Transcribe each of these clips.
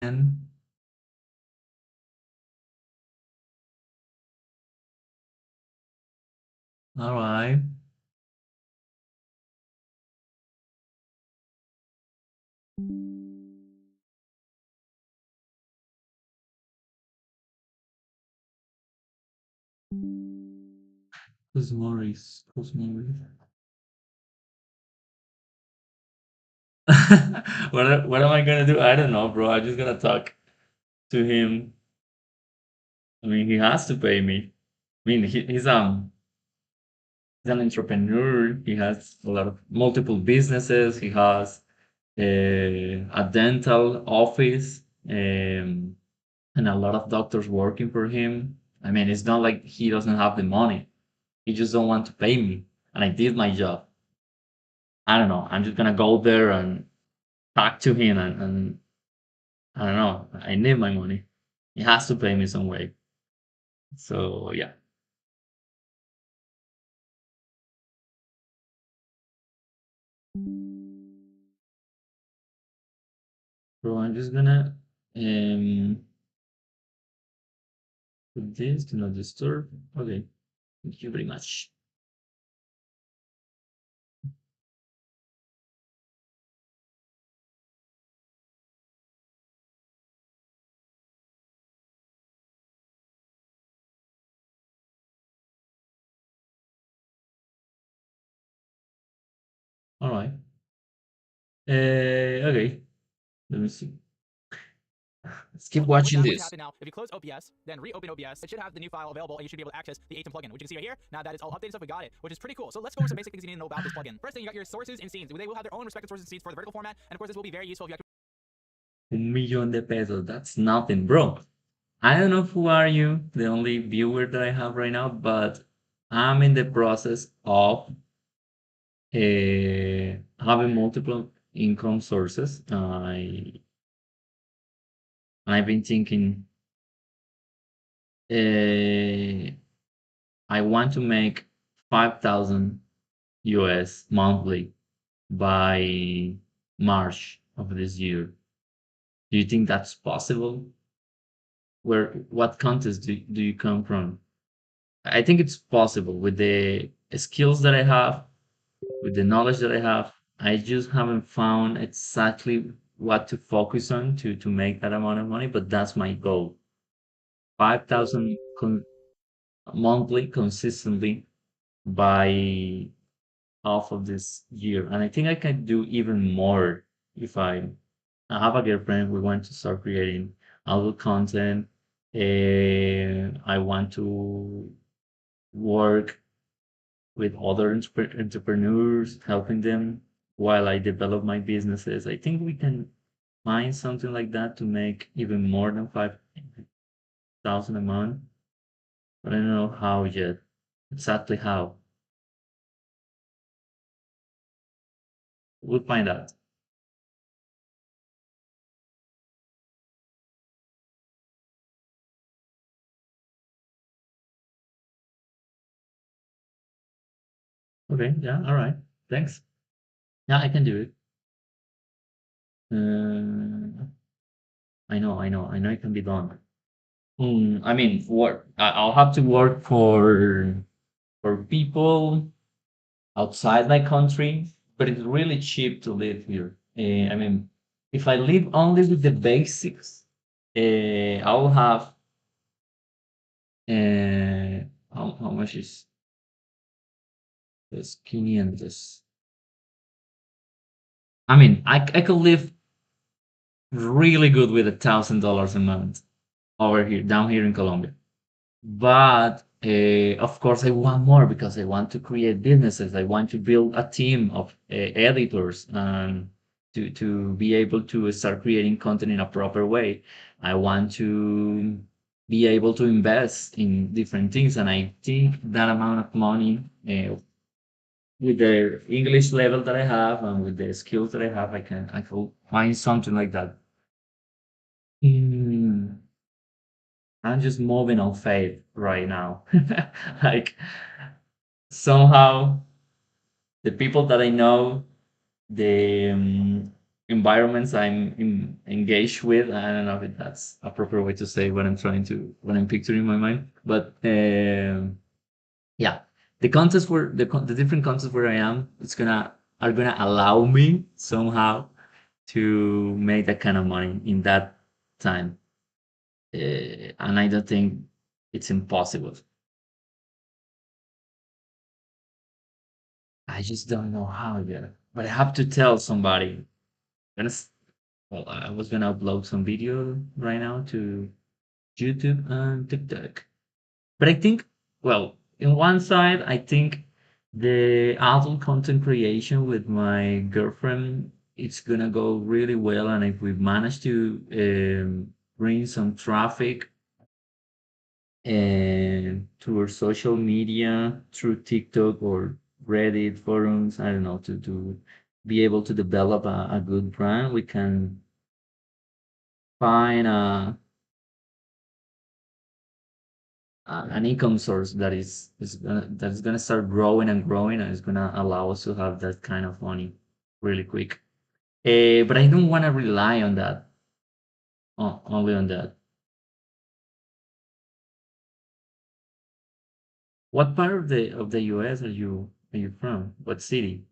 And all right, who's Maurice? Who's Maurice? What am I gonna do? I don't know, bro. I'm just gonna talk to him. I mean, he has to pay me. I mean, he's an entrepreneur. He has a lot of multiple businesses. He has a dental office, and a lot of doctors working for him. I mean, it's not like he doesn't have the money. He just don't want to pay me, and I did my job. I don't know. I'm just gonna go there and talk to him, and I don't know. I need my money. He has to pay me some way. So yeah, bro. I'm just gonna um put this to not disturb. Okay. Thank you very much. All right. Okay. Let me see. Let's keep watching this. Un millón de pesos. That's nothing, bro. I don't know who are you, the only viewer that I have right now, but I'm in the process of having multiple income sources. I've been thinking uh, I want to make 5,000 US monthly by March of this year. Do you think that's possible? What contest do you come from? I think it's possible with the skills that I have, with the knowledge that I have. I just haven't found exactly what to focus on to make that amount of money, but that's my goal. 5,000 monthly consistently by half of this year. And I think I can do even more if I have a girlfriend. We want to start creating adult content. I want to work with other entrepreneurs, helping them while I develop my businesses. I think we can find something like that to make even more than 5,000 a month. But I don't know how yet. Exactly how. We'll find out. Okay, yeah, all right. Thanks. Yeah, I can do it. Uh, I know it can be done. I mean, I'll have to work for people outside my country, but it's really cheap to live here. I mean, if I live only with the basics, I'll have how much is this 500? I mean, I could live really good with $1,000 a month over here, down here in Colombia. But of course, I want more because I want to create businesses. I want to build a team of editors and to be able to start creating content in a proper way. I want to be able to invest in different things, and I think that amount of money, with the English level that I have and with the skills that I have, I could find something like that. Hmm. I'm just moving on faith right now. Like somehow the people that I know, they environments engaged with. I don't know if that's a proper way to say what I'm picturing in my mind, but yeah, the different contexts where I am, are gonna allow me somehow to make that kind of money in that time, and I don't think it's impossible. I just don't know how yet, but I have to tell somebody. Gonna s- well, I was gonna upload some video right now to YouTube and TikTok. But I think, well, in one side, I think the adult content creation with my girlfriend, it's gonna go really well. And if we manage to bring some traffic to our social media through TikTok or Reddit forums, I don't know, to be able to develop a good brand, we can find an income source that is gonna start growing and growing, and is gonna allow us to have that kind of money really quick. But I don't want to rely on that, only on that. What part of the US are you from? What city?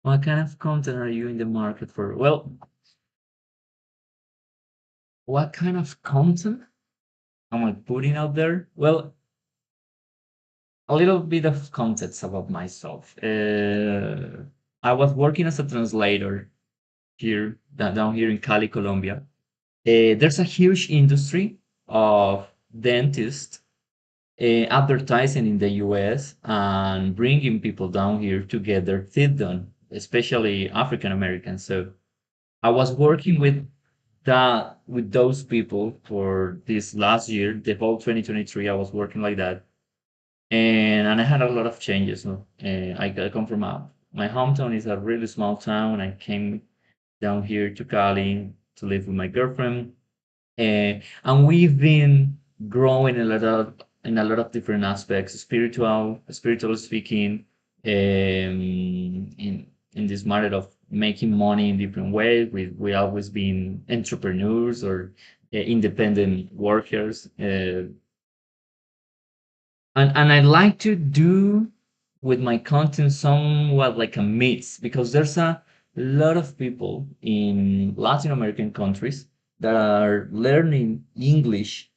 What kind of content are you in the market for? Well, what kind of content am I putting out there? Well, a little bit of context about myself. I was working as a translator here, down here in Cali, Colombia. There's a huge industry of dentists advertising in the US and bringing people down here to get their teeth done, especially African Americans. So I was working with those people for this last year, the whole 2023. I was working like that, and I had a lot of changes. No? I come from my hometown is a really small town. I came down here to Cali to live with my girlfriend, and we've been growing in a lot of different aspects, spiritually speaking, in this matter of making money in different ways. We always been entrepreneurs or independent workers, and I like to do with my content somewhat like a mix, because there's a lot of people in Latin American countries that are learning English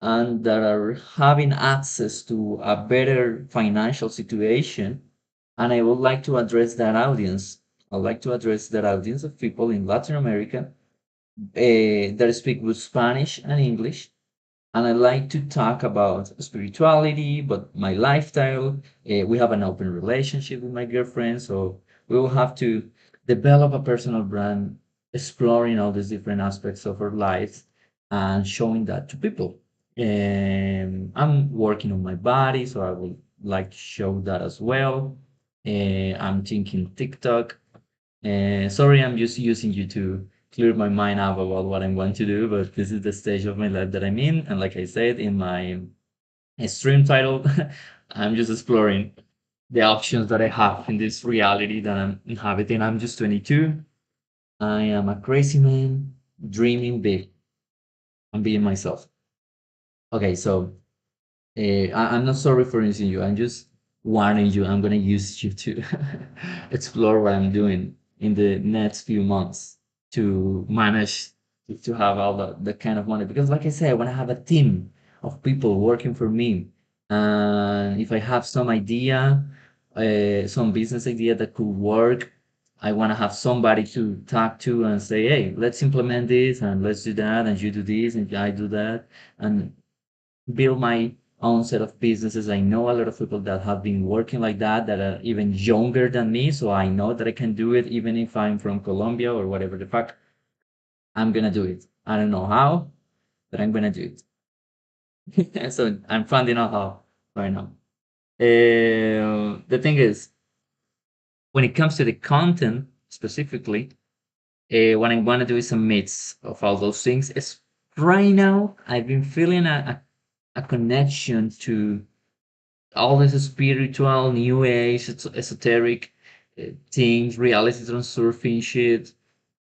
and that are having access to a better financial situation. And I would like to address that audience. I'd like to address that audience of people in Latin America that speak with Spanish and English, and I like to talk about spirituality, but my lifestyle. We have an open relationship with my girlfriend, so we will have to develop a personal brand, exploring all these different aspects of our lives and showing that to people. I'm working on my body, so I would like to show that as well. I'm thinking TikTok. Sorry, I'm just using you to clear my mind up about what I'm going to do, but this is the stage of my life that I'm in. And like I said in my stream title, I'm just exploring the options that I have in this reality that I'm inhabiting. I'm just 22. I am a crazy man dreaming big and being myself. Okay, so I'm not sorry for using you. I'm just warning you. I'm gonna use you to explore what I'm doing in the next few months to manage to have all the kind of money. Because, like I said, I want to have a team of people working for me. And if I have some idea, some business idea that could work, I want to have somebody to talk to and say, "Hey, let's implement this and let's do that, and you do this and I do that." And build my own set of businesses. I know a lot of people that have been working like that are even younger than me. So I know that I can do it even if I'm from Colombia or whatever the fuck. I'm gonna do it. I don't know how, but I'm gonna do it. So I'm finding out how right now. The thing is, when it comes to the content specifically, what I'm gonna do is a mix of all those things. It's right now I've been feeling a connection to all this spiritual, new age, esoteric things, reality surfing shit.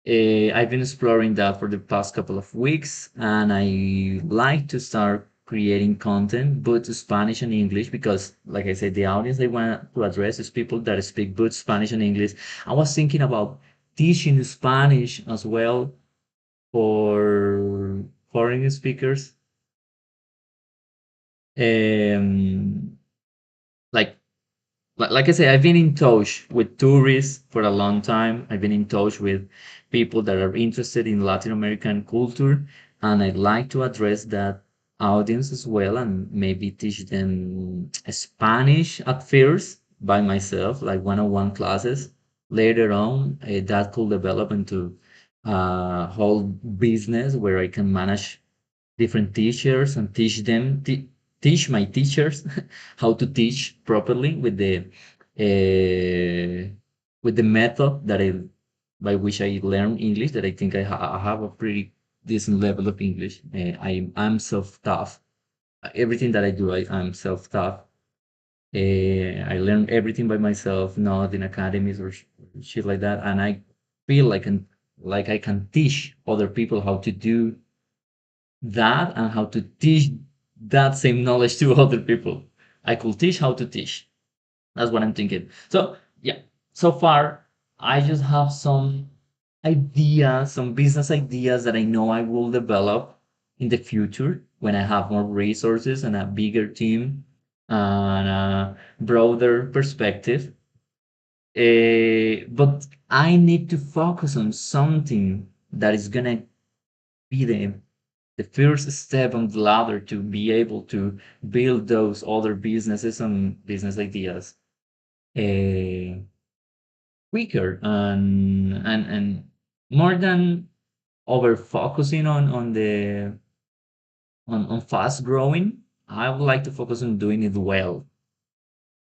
I've been exploring that for the past couple of weeks, and I like to start creating content, both Spanish and English, because, like I said, the audience I want to address is people that speak both Spanish and English. I was thinking about teaching Spanish as well for foreign speakers. Um, like like I say, I've been in touch with tourists for a long time. I've been in touch with people that are interested in Latin American culture, and I'd like to address that audience as well and maybe teach them Spanish at first by myself, like one-on-one classes. Later on, that could develop into a whole business where I can manage different teachers and teach my teachers how to teach properly with the method that I by which I learn English. That I think I have a pretty decent level of English. I'm self-taught. Everything that I do, I'm self-taught. I learn everything by myself, not in academies or shit like that. And I feel like I can teach other people how to do that and how to teach that same knowledge to other people. I could teach how to teach. That's what I'm thinking. So yeah, so far I just have some ideas, some business ideas that I know I will develop in the future when I have more resources and a bigger team and a broader perspective. But I need to focus on something that is gonna be the first step on the ladder to be able to build those other businesses and business ideas uh, quicker and more than over focusing on fast growing. I would like to focus on doing it well.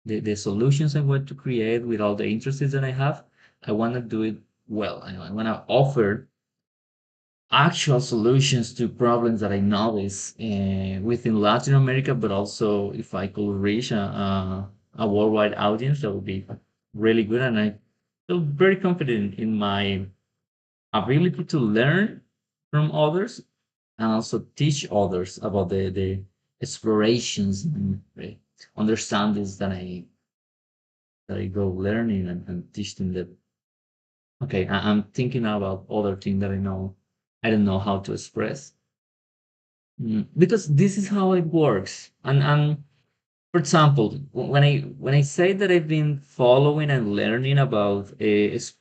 The solutions I want to create with all the interests that I have, I want to do it well. I want to offer actual solutions to problems that I notice within Latin America, but also if I could reach a worldwide audience, that would be really good. And I feel very confident in my ability to learn from others and also teach others about the explorations and understandings that I go learning and teach them that. Okay, I'm thinking about other things that I don't know how to express. Because this is how it works. And for example, when I say that I've been following and learning about this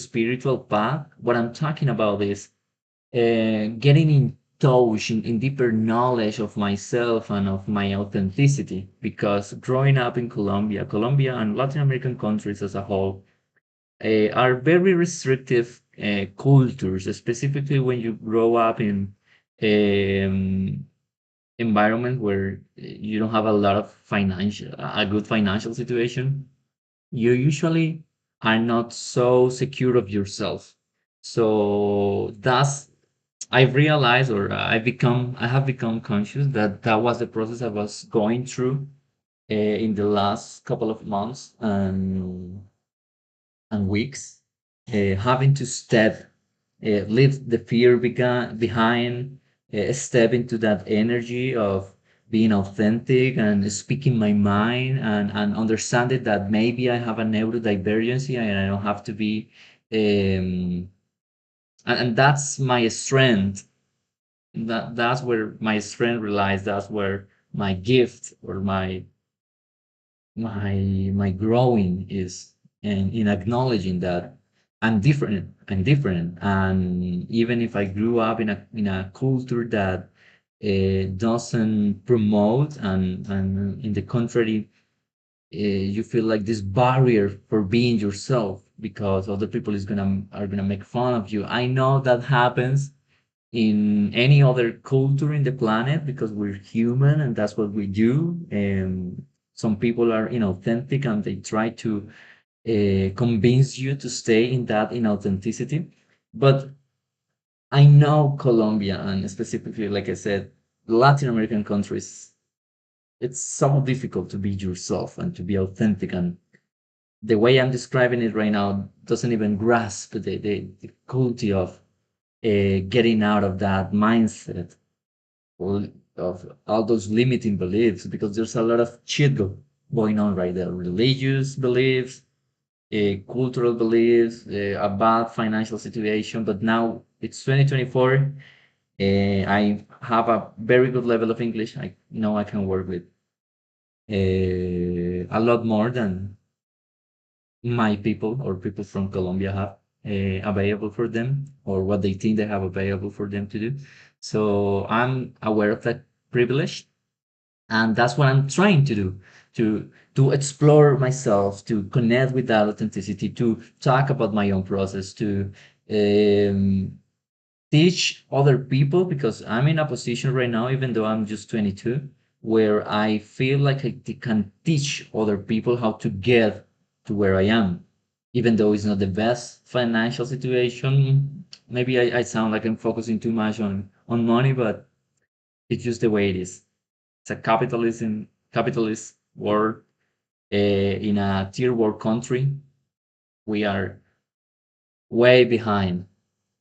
spiritual path, what I'm talking about is getting in touch, in deeper knowledge of myself and of my authenticity. Because growing up in Colombia and Latin American countries as a whole are very restrictive cultures, specifically when you grow up in um, environment where you don't have a lot of a good financial situation, you usually are not so secure of yourself. So that's I've realized, or I have become conscious that that was the process I was going through in the last couple of months and weeks, having to leave the fear behind, step into that energy of being authentic and speaking my mind and understanding that maybe I have a neurodivergency and I don't have to be, and that's my strength. That's where my strength relies. That's where my gift or my growing is and in acknowledging that I'm different, and even if I grew up in a culture that doesn't promote and in the contrary, you feel like this barrier for being yourself because other people are gonna make fun of you. I know that happens in any other culture in the planet because we're human and that's what we do. And some people are inauthentic and they try to convince you to stay in that inauthenticity. But I know Colombia and specifically, like I said, Latin American countries, it's so difficult to be yourself and to be authentic. And the way I'm describing it right now doesn't even grasp the difficulty of getting out of that mindset or of all those limiting beliefs, because there's a lot of shit going on right there. Religious beliefs, cultural beliefs, a bad financial situation. But now it's 2024. I have a very good level of English. I know I can work with a lot more than my people or people from Colombia have available for them, or what they think they have available for them to do. So I'm aware of that privilege, and that's what I'm trying to do, to explore myself, to connect with that authenticity, to talk about my own process, to um, teach other people, because I'm in a position right now, even though I'm just 22, where I feel like can teach other people how to get to where I am, even though it's not the best financial situation. Maybe I sound like I'm focusing too much on money, but it's just the way it is. It's a capitalist world, in a tier world country. We are way behind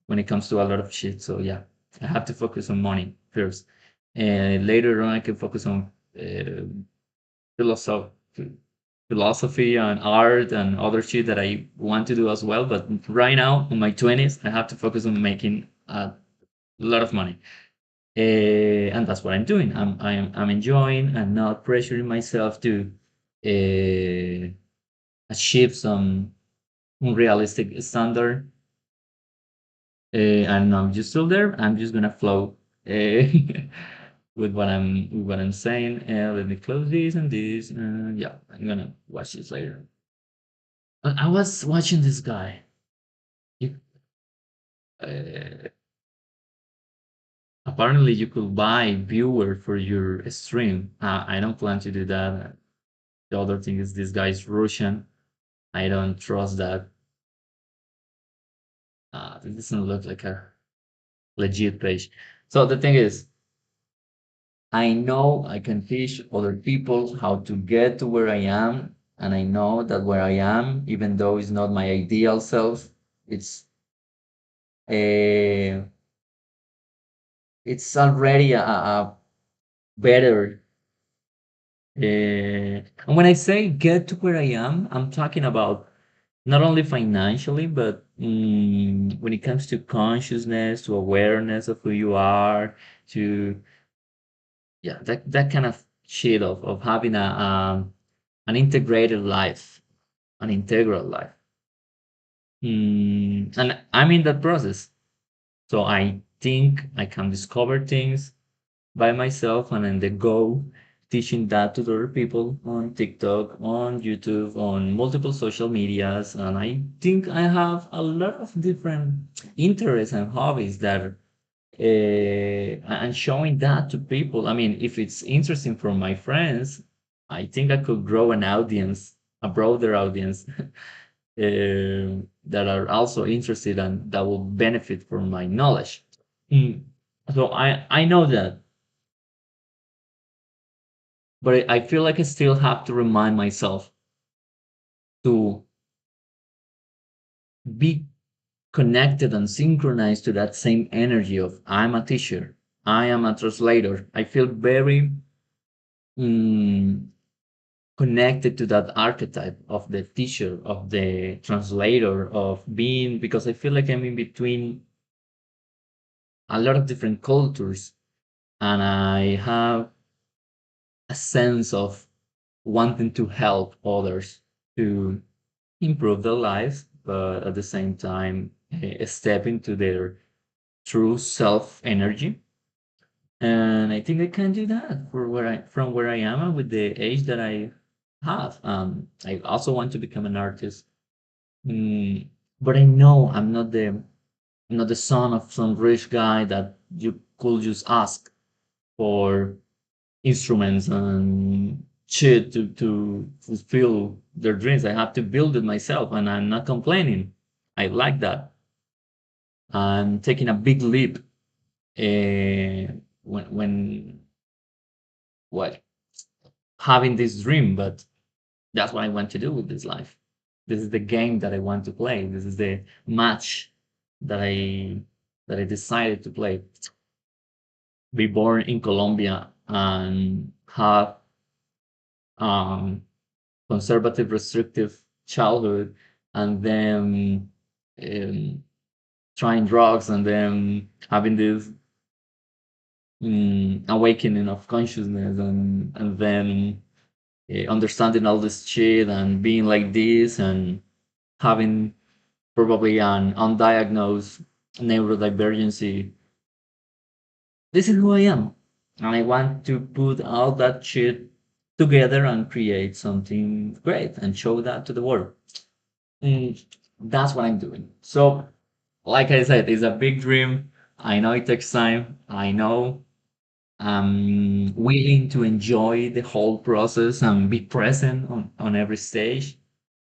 when it comes to a lot of shit. So yeah, I have to focus on money first, and later on I can focus on philosophy, philosophy and art and other shit that I want to do as well. But right now, in my 20s, I have to focus on making a lot of money. And that's what I'm doing. I'm enjoying and not pressuring myself to uh, achieve some unrealistic standard. And I'm just still there. I'm just gonna flow with what I'm saying. Let me close this and this. Yeah, I'm gonna watch this later. I was watching this guy. You, uh, apparently, you could buy viewer for your stream. I don't plan to do that. The other thing is this guy is Russian. I don't trust that. This doesn't look like a legit page. So the thing is, I know I can teach other people how to get to where I am, and I know that where I am, even though it's not my ideal self, it's a it's already a better. And when I say get to where I am, I'm talking about not only financially, but when it comes to consciousness, to awareness of who you are, to yeah, that kind of shit of having an integrated life, an integral life. And I'm in that process. So I think I can discover things by myself, and then the go teaching that to other people on TikTok, on YouTube, on multiple social medias. And I think I have a lot of different interests and hobbies that and showing that to people. I mean, if it's interesting for my friends, I think I could grow an audience, a broader audience, that are also interested and that will benefit from my knowledge. Mm. So I know that, but I feel like I still have to remind myself to be connected and synchronized to that same energy of I'm a teacher, I am a translator. I feel very mm, connected to that archetype of the teacher, of the translator, of being, because I feel like I'm in between a lot of different cultures, and I have a sense of wanting to help others to improve their lives, but at the same time, step into their true self energy. And I think I can do that from where I am and with the age that I have. I also want to become an artist. Mm, but I know I'm not the son of some rich guy that you could just ask for instruments and shit to fulfill their dreams. I have to build it myself, and I'm not complaining. I like that. I'm taking a big leap when what having this dream, but that's what I want to do with this life. This is the game that I want to play. This is the match that I decided to play. Be born in Colombia and have um, conservative, restrictive childhood, and then um, trying drugs, and then having this awakening of consciousness, and then understanding all this shit and being like this and having probably an undiagnosed neurodivergency. This is who I am. And I want to put all that shit together and create something great and show that to the world. Mm, that's what I'm doing. So, like I said, it's a big dream. I know it takes time. I know I'm willing to enjoy the whole process and be present on every stage.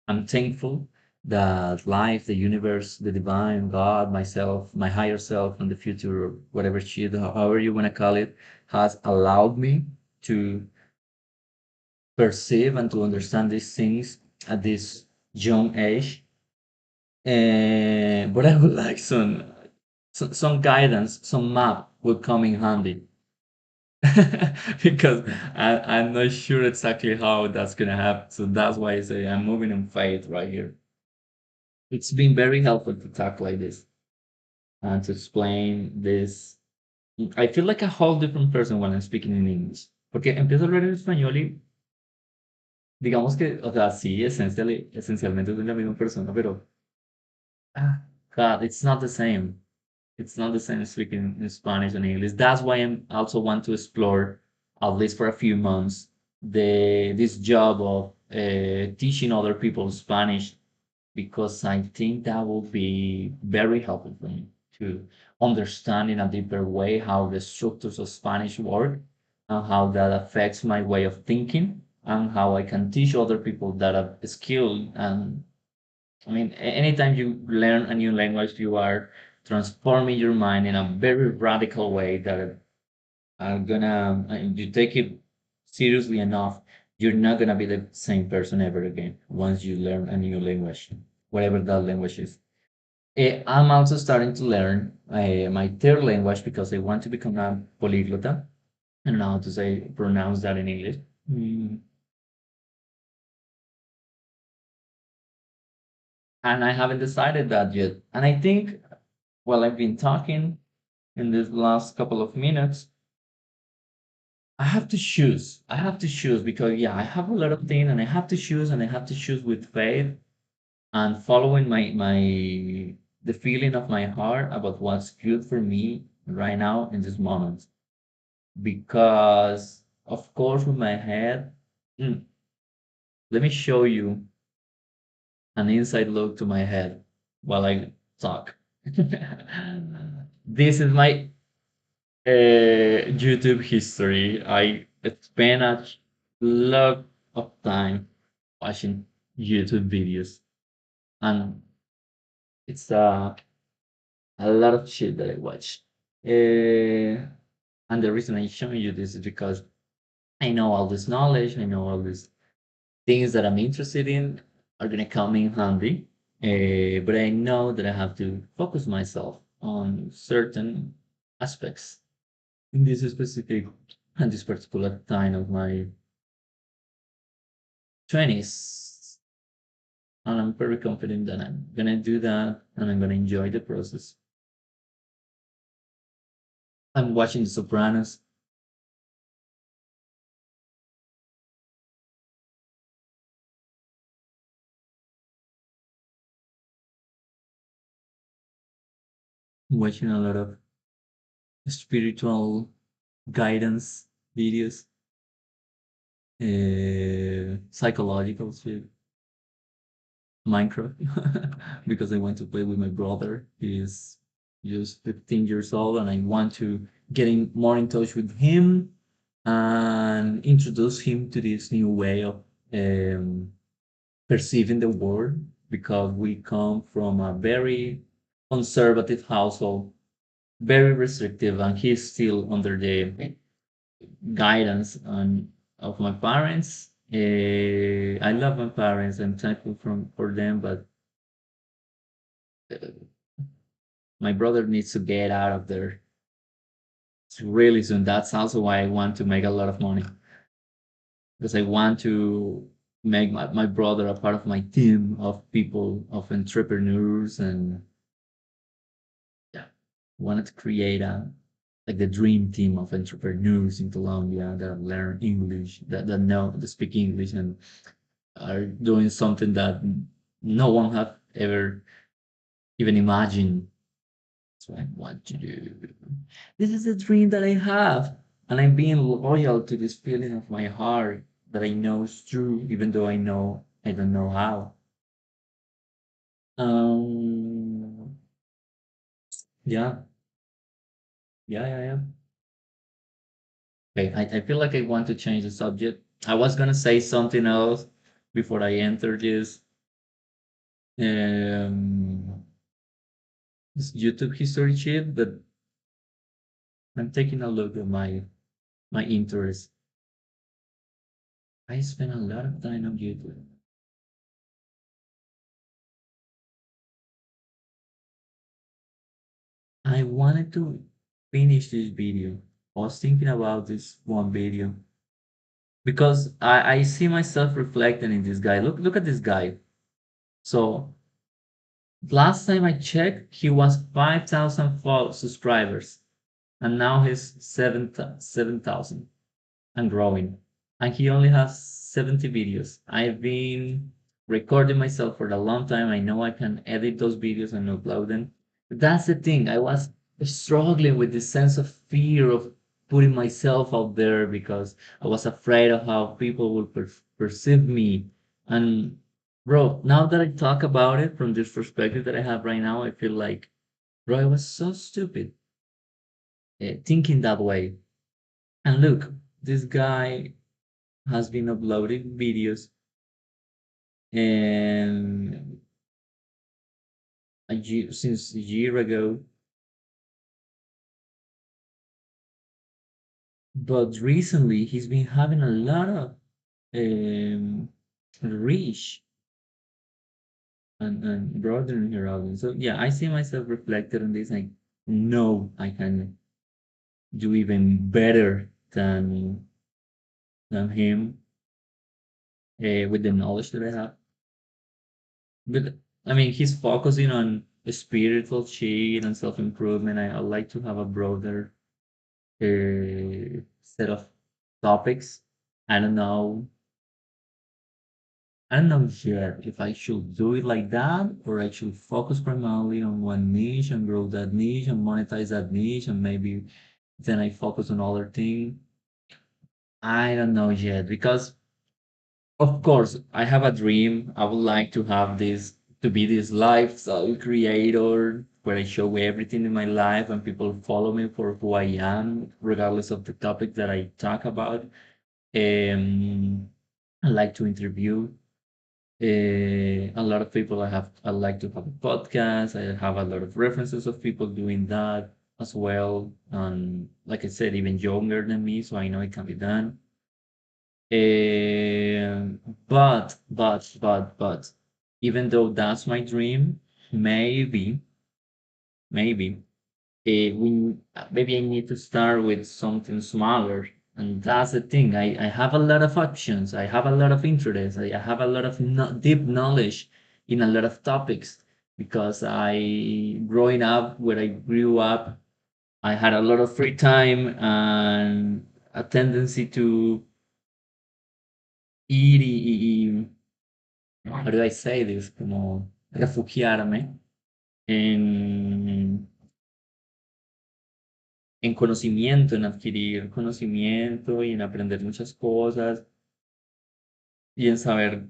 I'm thankful that life, the universe, the divine, God, myself, my higher self, and the future, or whatever shit, however you want to call it, has allowed me to perceive and to understand these things at this young age. But I would like some guidance, some map would come in handy. Because I'm not sure exactly how that's gonna happen. So that's why I say I'm moving in faith right here. It's been very helpful to talk like this and to explain this. I feel like a whole different person when I'm speaking in English. Porque empiezo a hablar en español y digamos que, o sea, sí, esencialmente soy la misma persona, pero God, it's not the same. It's not the same speaking in Spanish and English. That's why I'm also want to explore, at least for a few months, this job of teaching other people Spanish, because I think that will be very helpful for me to understand in a deeper way how the structures of Spanish work and how that affects my way of thinking and how I can teach other people that are skilled. And I mean, anytime you learn a new language, you are transforming your mind in a very radical way that are gonna, you take it seriously enough, you're not gonna be the same person ever again once you learn a new language, whatever that language is. I'm also starting to learn my third language because I want to become a polyglot. I don't know how to say pronounce that in English. Mm, And I haven't decided that yet. And I think, well, I've been talking in this last couple of minutes. I have to choose. I have to choose because yeah, I have a lot of things and I have to choose, and I have to choose with faith and following the feeling of my heart about what's good for me right now in this moment. Because of course with my head, mm, let me show you an inside look to my head while I talk. This is my YouTube history. I spent a lot of time watching YouTube videos, and it's a lot of shit that I watch. And the reason I'm showing you this is because I know all this knowledge, I know all these things that I'm interested in are gonna come in handy. But I know that I have to focus myself on certain aspects in this specific and this particular time of my 20s. And I'm very confident that I'm gonna do that and I'm gonna enjoy the process. I'm watching The Sopranos, watching a lot of spiritual guidance videos, psychological shit, Minecraft, because I want to play with my brother. He's just 15 years old, and I want to get in more in touch with him and introduce him to this new way of um, perceiving the world, because we come from a very conservative household, very restrictive, and he's still under the guidance of my parents. I love my parents. I'm thankful for them, but uh, my brother needs to get out of there really soon. That's also why I want to make a lot of money because I want to make my brother a part of my team of people, of entrepreneurs, and yeah, wanted to create a like the dream team of entrepreneurs in Colombia that learn English, that know that speak English and are doing something that no one have ever even imagined. That's what I want to do. This is a dream that I have, and I'm being loyal to this feeling of my heart that I know is true, even though I know I don't know how. Um, yeah, yeah. Okay, I feel like I want to change the subject. I was gonna say something else before I enter um, this YouTube history sheet, but I'm taking a look at my interest. I spend a lot of time on YouTube. I wanted to finish this video. I was thinking about this one video because I see myself reflecting in this guy. Look at this guy. So last time I checked, he was 5,000 subscribers, and now he's 7,000 and growing. And he only has 70 videos. I've been recording myself for a long time. I know I can edit those videos and upload them. But that's the thing. I was struggling with this sense of fear of putting myself out there because I was afraid of how people would perceive me. And bro, now that I talk about it from this perspective that I have right now, I feel like, bro, I was so stupid thinking that way. And look, this guy has been uploading videos and since a year ago, but recently he's been having a lot of um, reach and broadening her audience. So yeah, I see myself reflected on this. I know I can do even better than him with the knowledge that I have. But I mean, he's focusing on spiritual change and self improvement. I'd like to have a broader set of topics. I don't know. I don't know yet if I should do it like that or I should focus primarily on one niche and grow that niche and monetize that niche and maybe then I focus on other thing. I don't know yet because of course I have a dream. I would like to have this to be this lifestyle creator where I show everything in my life and people follow me for who I am, regardless of the topic that I talk about. I like to interview a lot of people. I like to have a podcast. I have a lot of references of people doing that as well. And like I said, even younger than me, so I know it can be done. But even though that's my dream, maybe, maybe maybe I need to start with something smaller. And that's the thing. I have a lot of options. I have a lot of interests. I have a lot of deep knowledge in a lot of topics because growing up where I grew up, I had a lot of free time and a tendency to ir how do I say this? Como refugiarme en conocimiento, en adquirir conocimiento y en aprender muchas cosas y en saber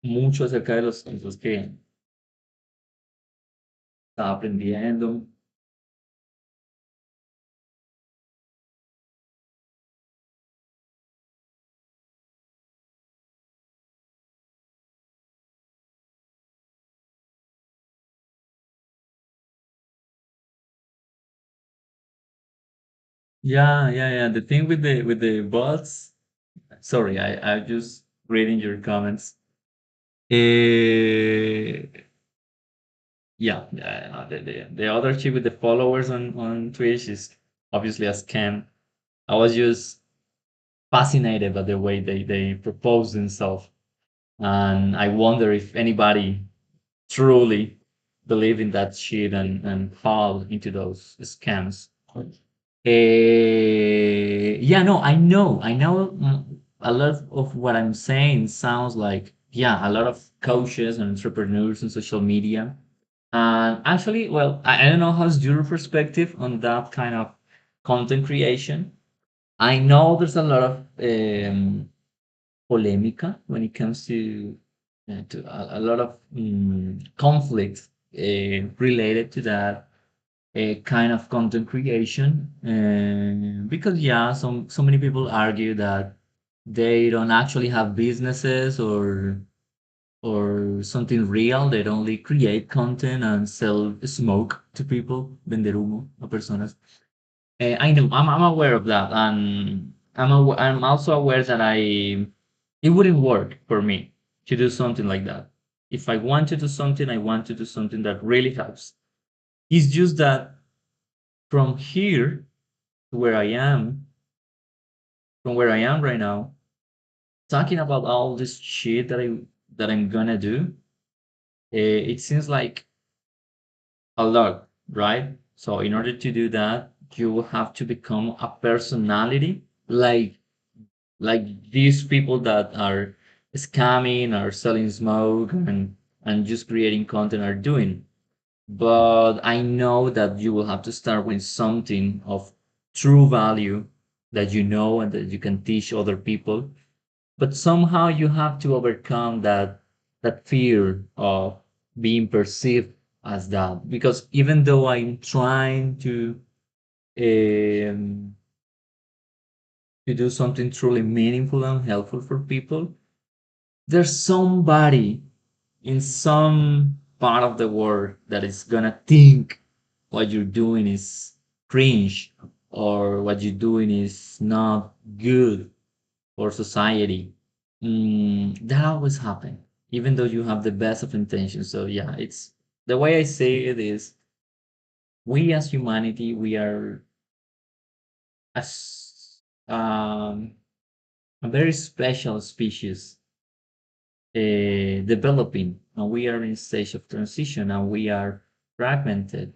mucho acerca de los cosas que estaba aprendiendo. Yeah. The thing with the bots, Sorry, I'm just reading your comments. Uh, yeah, the other chick with the followers on Twitch is obviously a scam. I was just fascinated by the way they propose themselves, and I wonder if anybody truly believe in that shit and fall into those scams. Yeah, no, I know a lot of what I'm saying sounds like, yeah, a lot of coaches and entrepreneurs on social media. And actually, well, I don't know how's your perspective on that kind of content creation. I know there's a lot of polemica when it comes to a lot of conflict related to that kind of content creation. Because yeah, so many people argue that they don't actually have businesses or something real. They only create content and sell smoke to people, vender humo a personas. I know, I'm aware of that, and I'm also aware that it wouldn't work for me to do something like that. If I want to do something, I want to do something that really helps. It's just that from here to where I am, from where I am right now, talking about all this shit that I'm gonna do, it seems like a lot, right? So in order to do that, you will have to become a personality like these people that are scamming or selling smoke and just creating content are doing. But I know that you will have to start with something of true value that you know and that you can teach other people. But somehow you have to overcome that fear of being perceived as that. Because even though I'm trying um, to do something truly meaningful and helpful for people, there's somebody in some part of the world that is gonna think what you're doing is cringe or what you're doing is not good for society. That always happen, even though you have the best of intentions. So yeah, it's the way I say it is we as humanity, we are as a very special species developing, and we are in stage of transition, and we are fragmented,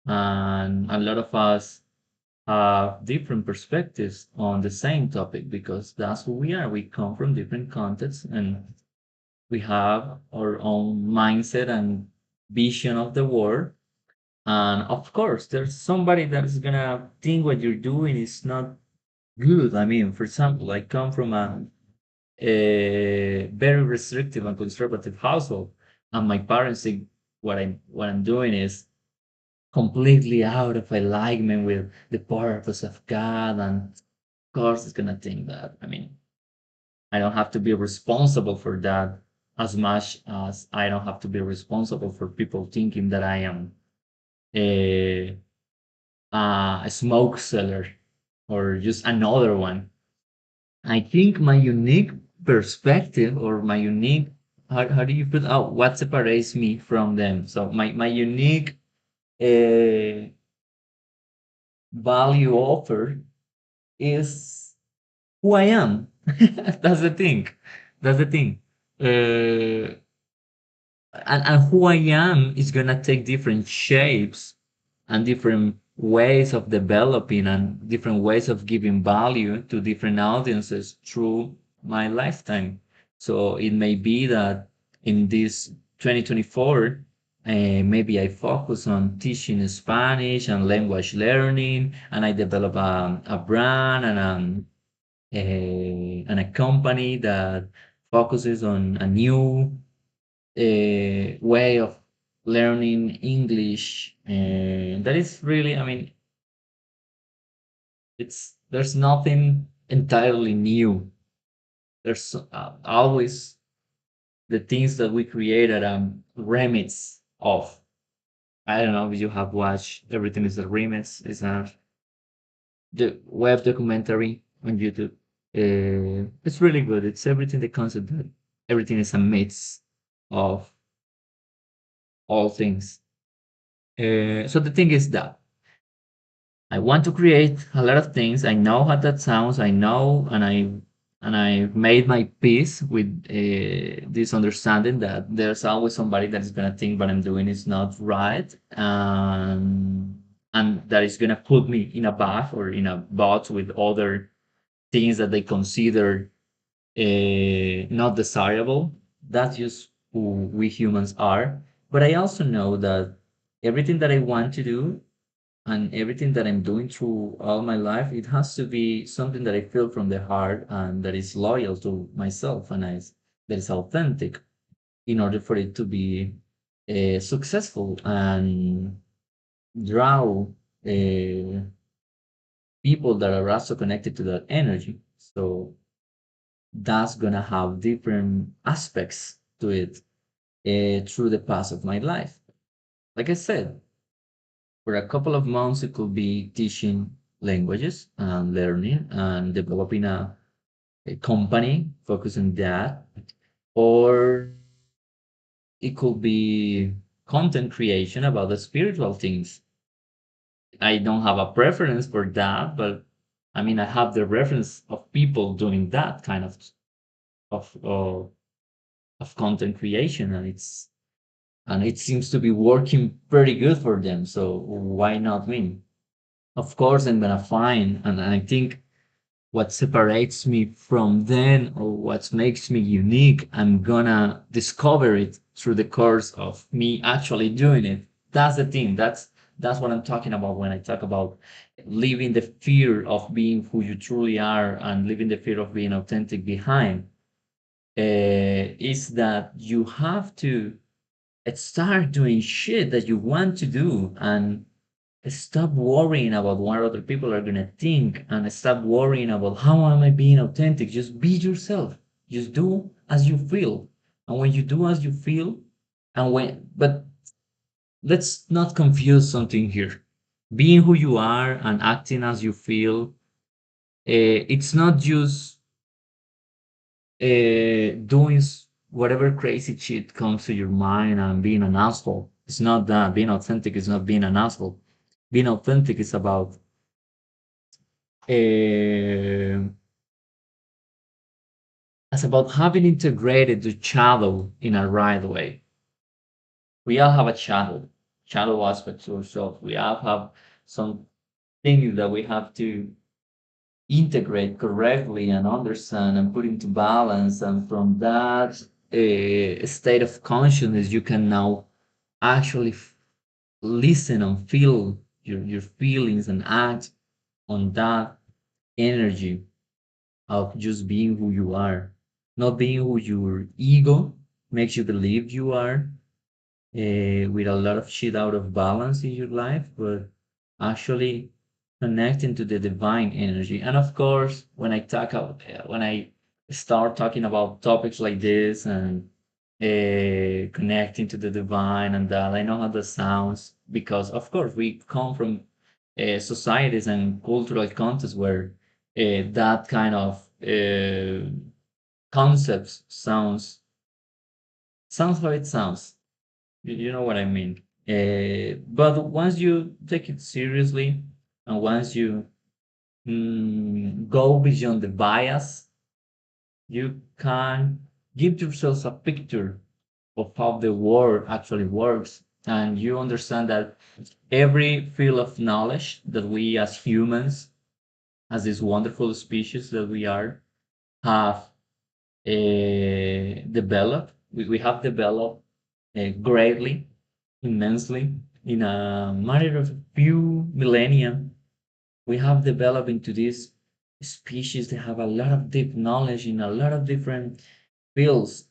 and a lot of us have different perspectives on the same topic because that's who we are. We come from different contexts, and we have our own mindset and vision of the world. And of course, there's somebody that is gonna think what you're doing is not good. I mean, for example, I come from a very restrictive and conservative household, and my parents think what I'm doing is completely out of alignment with the purpose of God, and of course, it's gonna think that. I mean, I don't have to be responsible for that as much as I don't have to be responsible for people thinking that I am a, a smoke seller or just another one. I think my unique perspective or my unique how do you put out what separates me from them? So my unique uh, value offer is who I am. That's the thing. That's the thing. Uh, and who I am is gonna take different shapes and different ways of developing and different ways of giving value to different audiences through my lifetime. So it may be that in this 2024, maybe I focus on teaching Spanish and language learning, and I develop a brand and a company that focuses on a new way of learning English. And that is really, I mean, there's nothing entirely new. There's always the things that we created remix of. I don't know if you have watched Everything is a Remix. It's a the web documentary on YouTube. It's really good. It's everything, the concept that everything is a mix of all things. So the thing is that I want to create a lot of things. I know how that sounds. I know, and I made my peace with this understanding that there's always somebody that is gonna think what I'm doing is not right, and that is gonna put me in a bag or in a box with other things that they consider not desirable. That's just who we humans are. But I also know that everything that I want to do and everything that I'm doing through all my life, it has to be something that I feel from the heart and that is loyal to myself and that is authentic in order for it to be successful and draw uh, people that are also connected to that energy. So that's gonna have different aspects to it through the path of my life. Like I said, for a couple of months, it could be teaching languages and learning and developing a company focused on that, or it could be content creation about the spiritual things. I don't have a preference for that, but I mean, I have the reference of people doing that kind of of, of content creation, and it seems to be working pretty good for them. So why not me? Of course, I'm gonna find, and I think what separates me from them or what makes me unique, I'm gonna discover it through the course of me actually doing it. That's the thing. That's what I'm talking about when I talk about leaving the fear of being who you truly are and leaving the fear of being authentic behind. Is that you have to start doing shit that you want to do and stop worrying about what other people are gonna think and stop worrying about how am I being authentic. Just be yourself. Just do as you feel. And when you do as you feel, but let's not confuse something here. Being who you are and acting as you feel, it's not just doing whatever crazy shit comes to your mind and being an asshole. It's not that. Being authentic is not being an asshole. Being authentic is about uh, it's about having integrated the shadow in a right way. We all have a shadow aspect to ourselves. We all have some things that we have to integrate correctly and understand and put into balance. And from that state of consciousness, you can now actually listen and feel your feelings and act on that energy of just being who you are, not being who your ego makes you believe you are, with a lot of shit out of balance in your life, but actually connecting to the divine energy. And of course, when I start talking about topics like this and connecting to the divine and that, I know how that sounds because, of course, we come from societies and cultural contexts where that kind of concepts sounds how it sounds. You know what I mean. But once you take it seriously and once you go beyond the bias, you can give yourself a picture of how the world actually works. And you understand that every field of knowledge that we as humans, as this wonderful species that we are, have developed, we have developed greatly, immensely, in a matter of few millennia. We have developed into this species that have a lot of deep knowledge in a lot of different fields.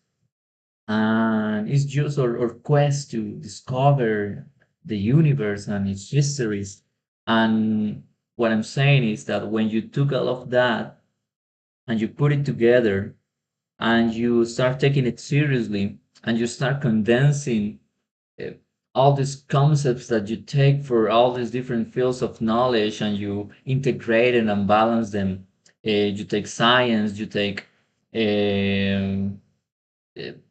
And it's just our quest to discover the universe and its histories. And what I'm saying is that when you took all of that and you put it together and you start taking it seriously and you start condensing uh, all these concepts that you take for all these different fields of knowledge and you integrate it and balance them You take science, you take um,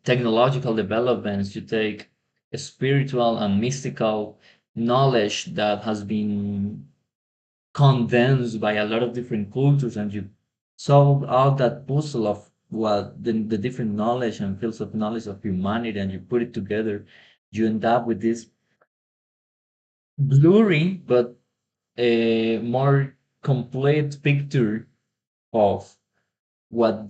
technological developments, you take a spiritual and mystical knowledge that has been condensed by a lot of different cultures, and you solve all that puzzle of what the different knowledge and fields of knowledge of humanity, and you put it together, you end up with this blurry but a more complete picture of what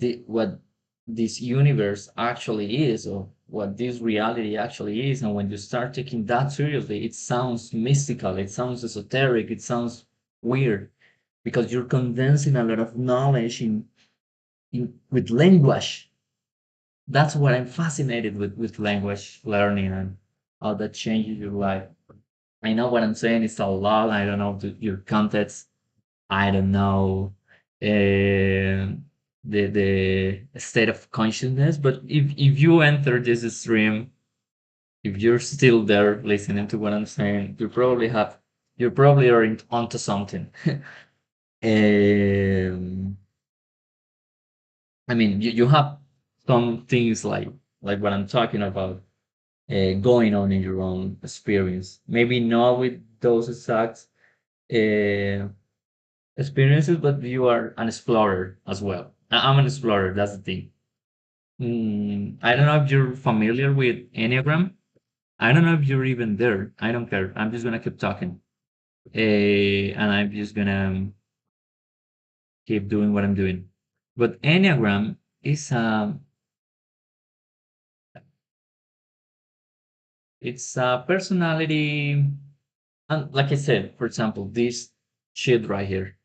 this universe actually is, or what this reality actually is. And when you start taking that seriously, it sounds mystical, it sounds esoteric, it sounds weird, because you're condensing a lot of knowledge in with language. That's what I'm fascinated with language learning, and how that changes your life. I know what I'm saying is a lot. I don't know your context. I don't know the state of consciousness, but if you enter this stream, if you're still there listening to what I'm saying, you probably are onto something. um, I mean, you have some things like what I'm talking about going on in your own experience. Maybe not with those exact uh, experiences, but you are an explorer as well. I'm an explorer. That's the thing. I don't know if you're familiar with Enneagram. I don't know if you're even there. I don't care. I'm just gonna keep talking, and I'm just gonna keep doing what I'm doing. But Enneagram is it's a personality, and like I said, for example, this shit right here.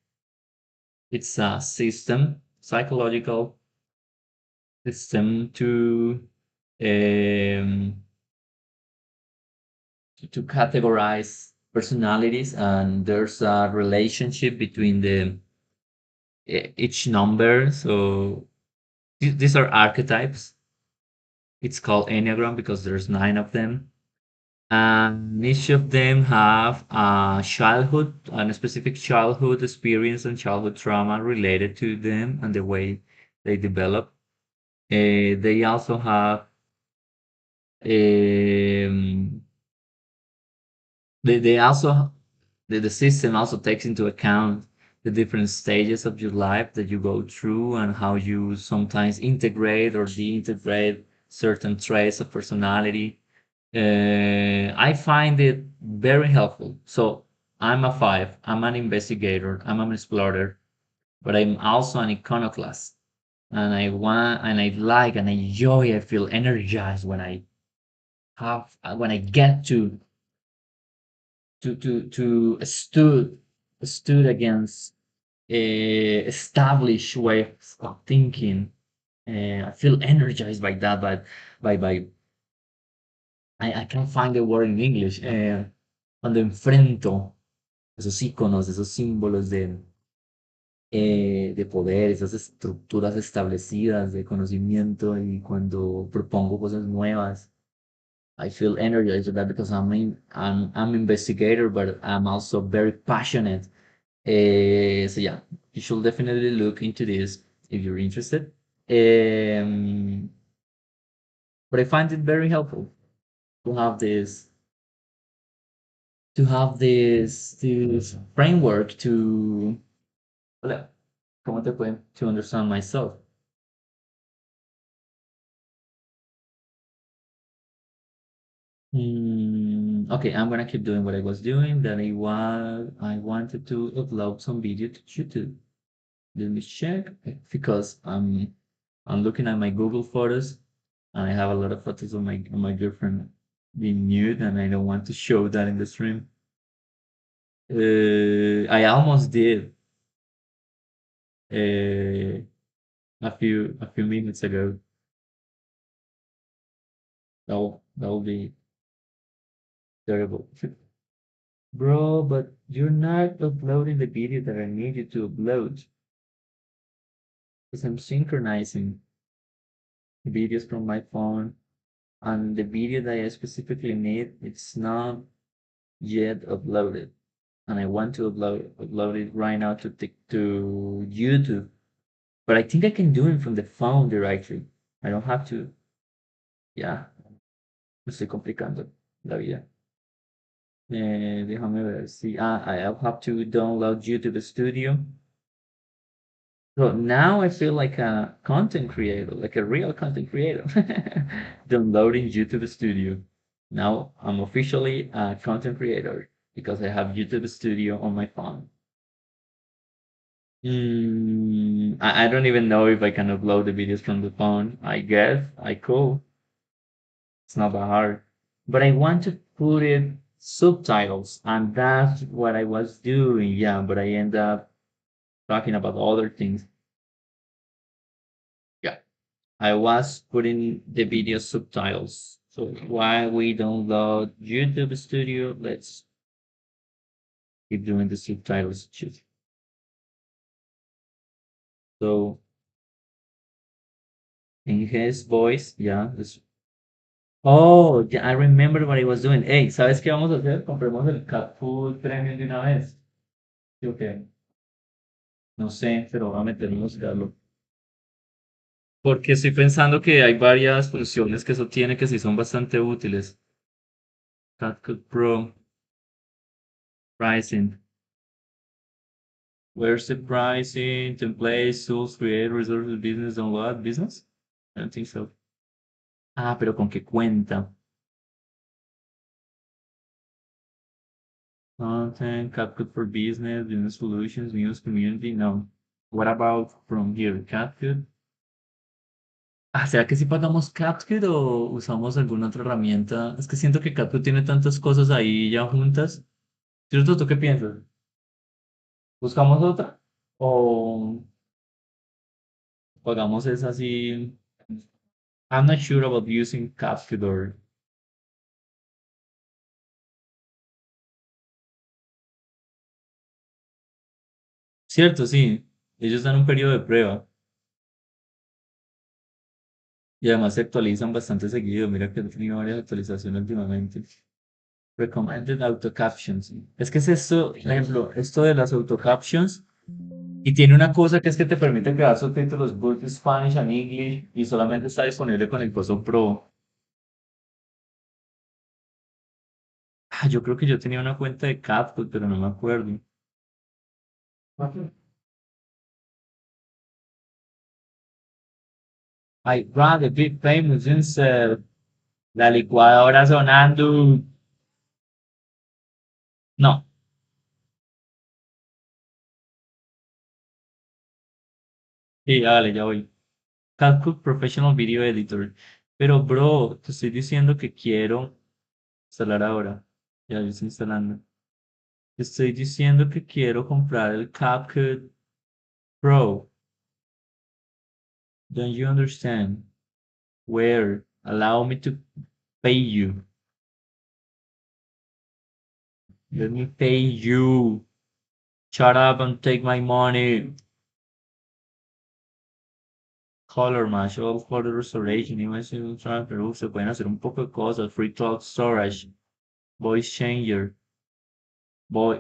It's a system, psychological system um, to categorize personalities, and there's a relationship between each number. So these are archetypes. It's called Enneagram because there's nine of them, and each of them have a childhood and a specific childhood experience and childhood trauma related to them and the way they develop. They also have um, they also the system also takes into account the different stages of your life that you go through, and how you sometimes integrate or deintegrate certain traits of personality. I find it very helpful. So I'm a five, I'm an investigator, I'm an explorer, but I'm also an iconoclast. And I want, and I like, and I enjoy, I feel energized when when I get to stood against established ways of thinking. I feel energized by that, but by I can't find the word in English. Cuando enfrento esos iconos, esos símbolos de poder, esas estructuras establecidas de conocimiento, y cuando propongo cosas nuevas, I feel energized with that, because I'm investigator, but I'm also very passionate. So yeah, you should definitely look into this if you're interested. Um, but I find it very helpful to have this framework to, hola, ¿cómo te pueden, to understand myself. Okay, I'm gonna keep doing what I was doing. That I wanted to upload some video to YouTube. Let me check, because I'm looking at my Google Photos, and I have a lot of photos of my girlfriend being nude, and I don't want to show that in the stream. I almost did uh, a few minutes ago. That will be terrible. Bro, but you're not uploading the video that I need you to upload, because I'm synchronizing videos from my phone, and the video that I specifically need, it's not yet uploaded, and I want to upload it right now to YouTube. But I think I can do it from the phone directly. I don't have to. Yeah, me estoy complicando la vida. Déjame ver si. I'll have to download YouTube Studio. So now I feel like a content creator, like a real content creator, downloading YouTube Studio. Now I'm officially a content creator because I have YouTube Studio on my phone. I don't even know if I can upload the videos from the phone. I guess I could. It's not that hard. But I want to put it subtitles, and that's what I was doing. Yeah, but I end up talking about other things. Yeah. I was putting the video subtitles. So while we download YouTube Studio, let's keep doing the subtitles too. So in his voice, yeah. Oh, yeah, I remember what I was doing. Hey, ¿sabes qué vamos a hacer? Compremos el Cat Food Premium de una vez. ¿Sí o qué? No sé, pero voy a meterme a buscarlo. Porque estoy pensando que hay varias funciones que eso tiene que sí son bastante útiles. CapCut Pro, pricing. Where's the pricing? Templates, tools, create, resources, business, download, business? I don't think so. Ah, pero ¿con qué cuenta? Content, CapCut for business, business solutions, news, community. No. What about from here? CapCut? Ah, ¿será que si pagamos CapCut o usamos alguna otra herramienta? Es que siento que CapCut tiene tantas cosas ahí ya juntas. ¿Cierto? ¿Tú qué piensas? ¿Buscamos otra? ¿O pagamos esa así? I'm not sure about using CapCut or... Cierto, sí. Ellos dan un periodo de prueba y además se actualizan bastante seguido. Mira que han tenido varias actualizaciones últimamente. Recommended auto captions. Es que es esto, por ejemplo, esto de las auto captions y tiene una cosa que es que te permite crear subtítulos both Spanish and English y solamente está disponible con el coso Pro. Ah, yo creo que yo tenía una cuenta de CapCut, pero no me acuerdo. I rather be famous instead. La licuadora sonando. No, sí, dale, ya voy. CapCut Professional Video Editor. Pero, bro, te estoy diciendo que quiero instalar ahora. Ya lo estoy instalando. Te estoy diciendo que quiero comprar el CapCut Pro. Don't you understand? Where? Allow me to pay you. Let me pay you. Shut up and take my money. Color match, all color restoration, image transfer, se pueden hacer un poco de cosas. Free cloud storage, voice changer,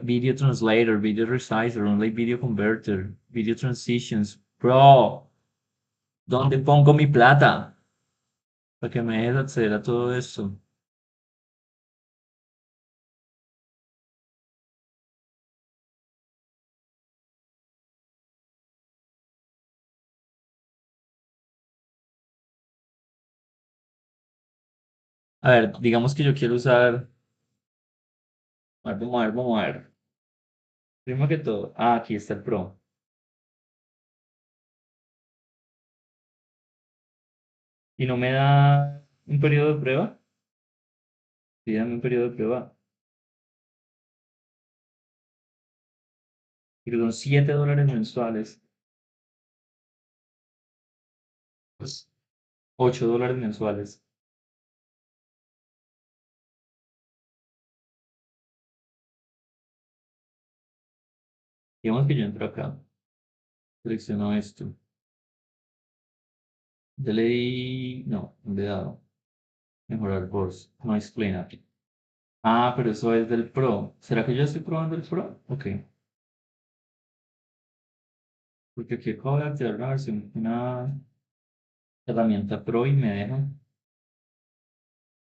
video translator, video resizer, online video converter, video transitions. Bro, ¿dónde pongo mi plata? Para que me dejes acceder a todo esto. A ver, digamos que yo quiero usar. Vamos a ver, vamos a ver. Primero que todo, aquí está el Pro. ¿Y no me da un periodo de prueba? Sí, dame un periodo de prueba. Y son $7 mensuales. Pues $8 mensuales. Digamos que yo entro acá, selecciono esto. Ya le di, no, no le he dado. Mejorar voz, no explain aquí. Ah, pero eso es del Pro. ¿Será que yo estoy probando el Pro? Ok. Porque aquí acabo de activar una versión, una herramienta Pro y me deja,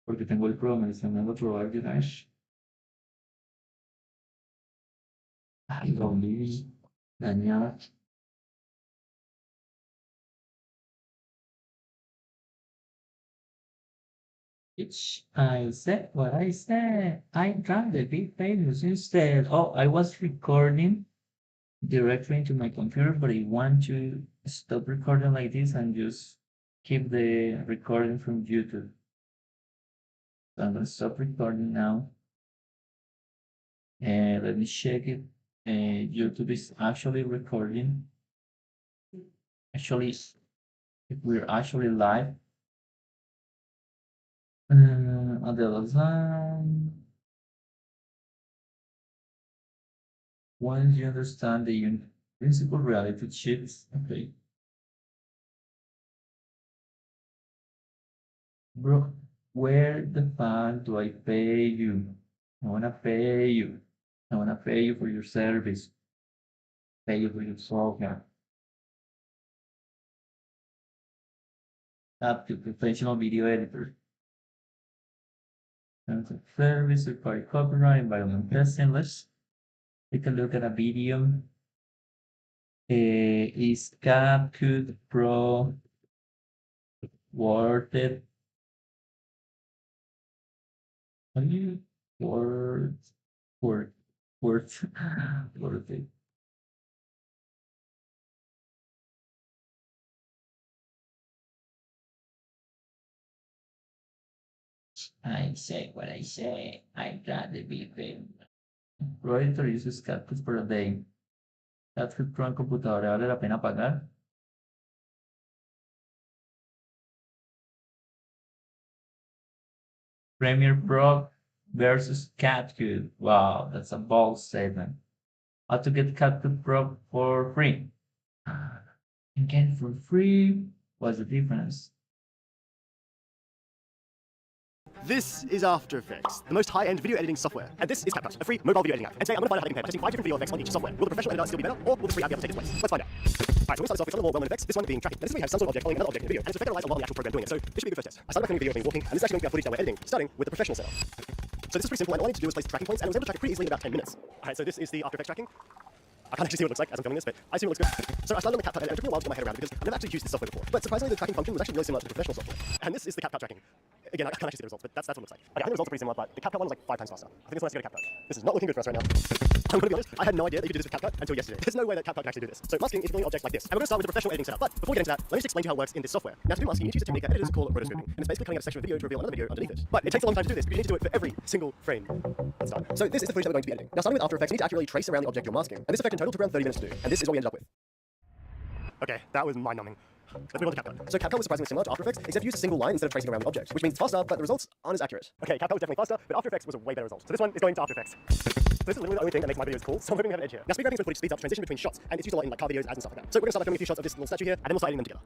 porque tengo el Pro, me lo están dando a probar de una vez. Ay, lo vi dañada. I said what I said. I tried to be famous instead. Oh, I was recording directly into my computer, but I want to stop recording like this and just keep the recording from YouTube. So I'm gonna stop recording now. And let me check it. YouTube is actually recording. Actually, if we're actually live. On the other side, once you understand the principal reality shifts, okay. Bro, where the fuck do I pay you? I wanna pay you. I wanna pay you for your service. Pay you for your software. Up to professional video editor. Terms of service, required copyright, environment testing. Let's take a look at a video. Is CapCut Pro worth it? Are you worth worth worth worth it? I say what I say. I'd rather be famous. Editor uses CapCut for a day. CapCut Pro en computadora vale la pena pagar. Premiere Pro versus CapCut. Wow, that's a bold statement. How to get CapCut Pro for free? And get it for free? What's the difference? This is After Effects, the most high-end video editing software. And this is CapCut, a free mobile video editing app. And today I'm going to find out how to compare testing 5 different video effects on each software. Will the professional editor still be better, or will the free app be able to take its place? Let's find out. Alright, so we start this off with some of the more well-known effects, this one being tracking. Now this is where you have some sort of object following another object in the video, and it's an effect that relies on the actual program doing it. So this should be a good first test. I started by filming a video of me walking, and this is actually going to be our footage that we're editing, starting with the professional setup. So this is pretty simple, and all I need to do is place the tracking points, and I was able to track it pretty easily in about 10 minutes. Alright, so this is the After Effects tracking. I can't actually see what it looks like as I'm filming this, but I assume it looks good. So I started on the CapCut, and it took me a while to get my head around it because I've never actually used this software before. But surprisingly, the tracking function was actually really similar to the professional software. And this is the CapCut tracking. Again, I can't actually see the results, but that's what it looks like. Okay, I think the results are pretty similar, but the CapCut one was like 5 times faster. I think this one has to go to CapCut. This is not looking good for us right now. I'm going to be honest, I had no idea that you could do this with CapCut until yesterday. There's no way that CapCut can actually do this. So masking is filming an object like this. And we're going to start with the professional editing setup. But before we get into that, let me just explain to you how it works in this software. Now to do masking, you need to use a technique that editors call rotoscoping. And it's basically cutting out a section of video to reveal another video underneath it. But it takes a long time to do this because you need to do it for every single frame. Let's start. So this is the footage that we're going to be editing. Now starting with After Effects, you need to accurately trace around the object you're masking. And this effect in total took around 30 minutes to do. And this is what we ended up with. Okay, that was mind-numbing. Let's move on to CapCut. So CapCut was surprisingly similar to After Effects, except you used a single line instead of tracing around the object, which means faster, but the results aren't as accurate. Okay, CapCut was definitely faster, but After Effects was a way better result. So this one is going to After Effects. So this is literally the only thing that makes my videos cool, so I'm hoping we have an edge here. Now speed grabbing is when footage speeds up transition between shots, and it's used a lot in like car videos, ads and stuff like that. So we're going to start by filming a few shots of this little statue here, and then we'll start editing them together.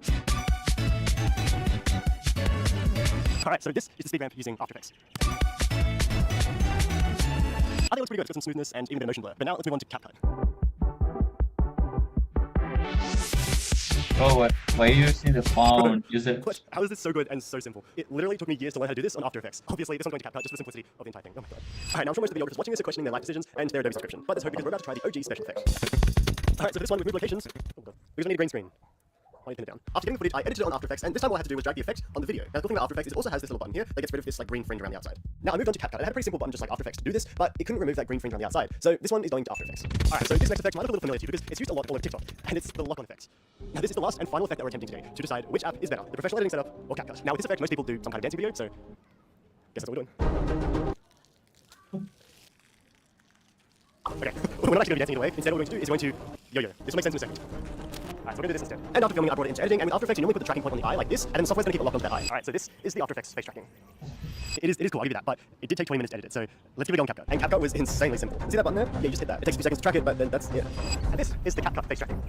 Alright, so this is the speed ramp using After Effects. I think it looks pretty good. It's got some smoothness and even a bit of motion blur. But now let's move on to CapCut. Oh, why are you using the phone? Use it. What? How is this so good and so simple? It literally took me years to learn how to do this on After Effects. Obviously, this one's going to CapCut just for the simplicity of the entire thing. Oh my god. Alright, now I'm sure most of the videographers watching this are questioning their life decisions and their Adobe subscription. But let's hope because we're about to try the OG special effects. Alright, so for this one, we've moved locations. Oh god. Because we need a green screen. I'll pin it down. After getting the footage, I edited it on After Effects, and this time all I had to do was drag the effect on the video. Now the cool thing about After Effects is it also has this little button here that gets rid of this like green fringe around the outside. Now I moved on to CapCut. I had a pretty simple button just like After Effects to do this, but it couldn't remove that green fringe around the outside. So this one is going to After Effects. Alright, so this next effect might look a little familiar to you because it's used a lot all over TikTok, and it's the lock-on effect. Now this is the last and final effect that we're attempting today to decide which app is better, the professional editing setup or CapCut. Now with this effect, most people do some kind of dancing video, so guess that's what we're doing. Okay, we're not actually going to be dancing either way. Instead what we're going to do is we're going to yo-yo. This will make sense in a second. Alright, so we're going to do this instead. And after filming, I brought it into editing, and with After Effects, you normally put the tracking point on the eye like this, and then the software's going to keep it locked onto that eye. Alright, so this is the After Effects face tracking. It is cool, I'll give you that, but it did take 20 minutes to edit it, so let's give it a go on CapCut. And CapCut was insanely simple. See that button there? Yeah, you just hit that. It takes a few seconds to track it, but then that's it. And this is the CapCut face tracking.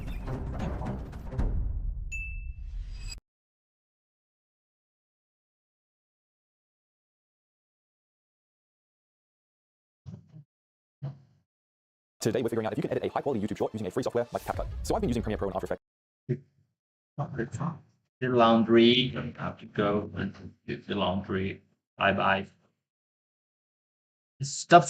Today we're figuring out if you can edit a high-quality YouTube short using a free software like CapCut. So I've been using Premiere Pro and After Effects. The laundry. I have to go and do the laundry. Bye bye. Stop